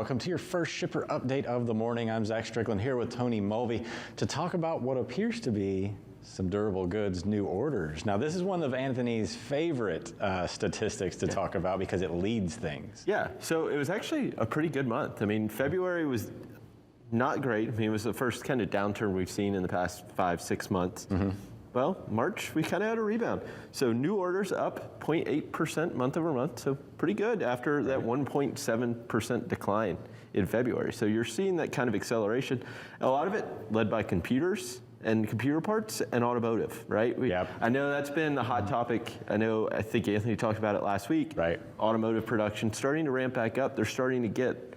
Welcome to your first shipper update of the morning. I'm Zach Strickland here with Tony Mulvey to talk about what appears to be some durable goods new orders. Now, this is one of Anthony's favorite statistics to talk about because it leads things. Yeah, so it was actually a pretty good month. I mean, February was not great. I mean, it was the first kind of downturn we've seen in the past 5-6 months. Well, March, we kind of had a rebound. So new orders up 0.8% month over month, so pretty good after that 1.7% decline in February. So you're seeing that kind of acceleration. A lot of it led by computers and computer parts and automotive, right? I know that's been the hot topic. I think Anthony talked about it last week. Right. Automotive production starting to ramp back up. They're starting to get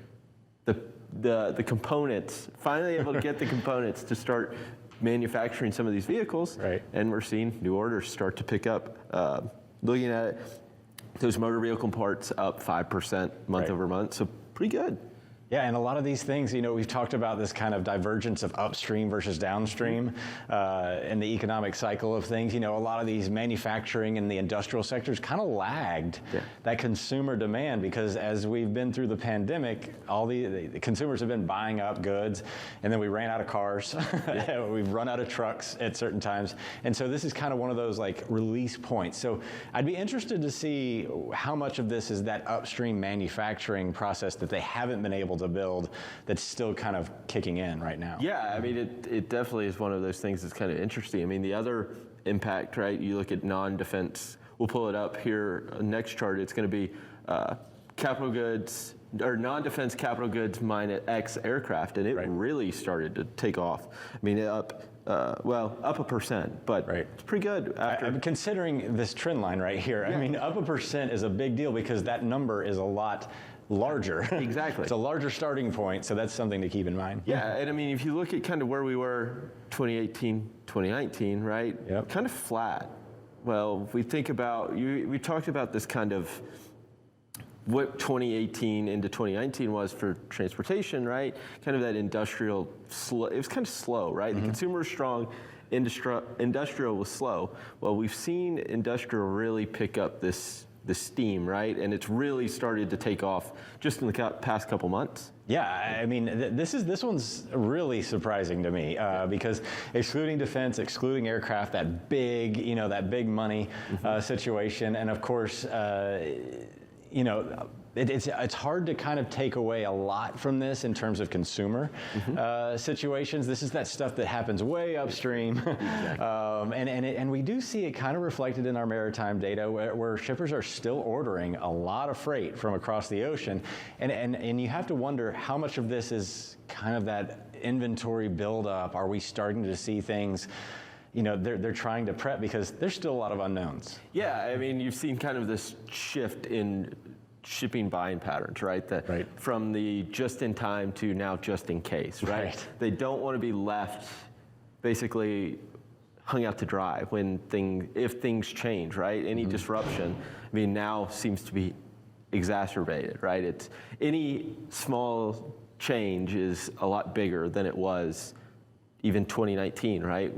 the components, finally able to get the components to start manufacturing some of these vehicles, and we're seeing new orders start to pick up. Looking at it, those motor vehicle parts up 5% month over month, so pretty good. Yeah, and a lot of these things, we've talked about this kind of divergence of upstream versus downstream in the economic cycle of things. A lot of these manufacturing and the industrial sectors kind of lagged that consumer demand because as we've been through the pandemic, all the consumers have been buying up goods, and then we ran out of cars. We've run out of trucks at certain times. And so this is kind of one of those like release points. So I'd be interested to see how much of this is that upstream manufacturing process that they haven't been able to build that's still kind of kicking in right now. Yeah, I mean, it definitely is one of those things that's kind of interesting. I mean, the other impact, right, you look at non-defense, we'll pull it up here, next chart, it's going to be capital goods, or non-defense capital goods minus X aircraft, and it really started to take off. I mean, up 1%, but it's pretty good. I'm considering this trend line right here. I mean, up 1% is a big deal because that number is a lot larger. Exactly. It's a larger starting point, so that's something to keep in mind. Yeah, and I mean, if you look at kind of where we were 2018, 2019, right? Kind of flat. Well, if we think about, we talked about this kind of what 2018 into 2019 was for transportation, right? Kind of that industrial, it was kind of slow, right? The consumer was strong, industrial was slow. Well, we've seen industrial really pick up the steam, right? And it's really started to take off just in the past couple months. Yeah, I mean, this one's really surprising to me because excluding defense, excluding aircraft, that big, that big money situation, and of course, it's hard to kind of take away a lot from this in terms of consumer situations. This is that stuff that happens way upstream. And we do see it kind of reflected in our maritime data where shippers are still ordering a lot of freight from across the ocean. And you have to wonder how much of this is kind of that inventory buildup. Are we starting to see things they're trying to prep because there's still a lot of unknowns. Yeah, I mean, you've seen kind of this shift in shipping buying patterns, right? From the just in time to now just in case, right? They don't want to be left basically hung out to dry if things change, right? Any disruption, I mean, now seems to be exacerbated, right? It's any small change is a lot bigger than it was even 2019, right?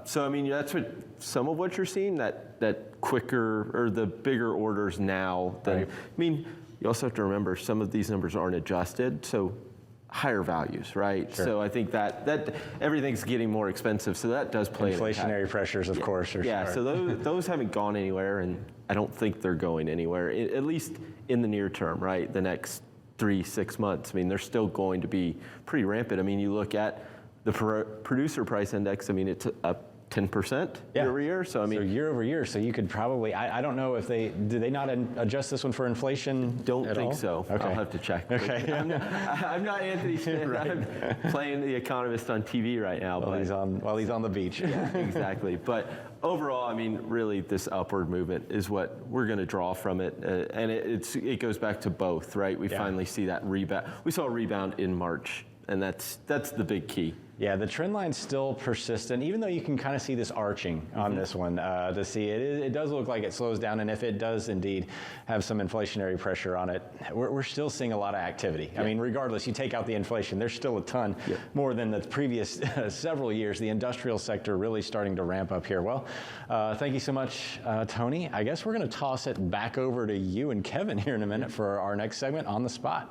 So I mean, that's some of what you're seeing, that quicker or the bigger orders now than, I mean, you also have to remember some of these numbers aren't adjusted, so higher values, right? So I think that everything's getting more expensive, so that does play inflationary pressures, of course. So those haven't gone anywhere, and I don't think they're going anywhere, at least in the near term, right? The next 3-6 months. I mean, they're still going to be pretty rampant. I mean, you look at the producer price index, I mean, it's up 10% year over year. So I mean, year over year. So you could probably, I don't know if do they not adjust this one for inflation? Don't think so. Okay. I'll have to check. Okay. I'm not Anthony Smith. I'm playing The Economist on TV right now. While he's on the beach. Yeah, exactly. But overall, I mean, really, this upward movement is what we're going to draw from it, and it goes back to both, right? We finally see that rebound. We saw a rebound in March, and that's the big key. Yeah, the trend line's still persistent, even though you can kind of see this arching on this one to see it does look like it slows down, and if it does indeed have some inflationary pressure on it, we're still seeing a lot of activity. I mean, regardless, you take out the inflation, there's still a ton more than the previous several years. The industrial sector really starting to ramp up here. Well, thank you so much, Tony. I guess we're going to toss it back over to you and Kevin here in a minute for our next segment, On the Spot.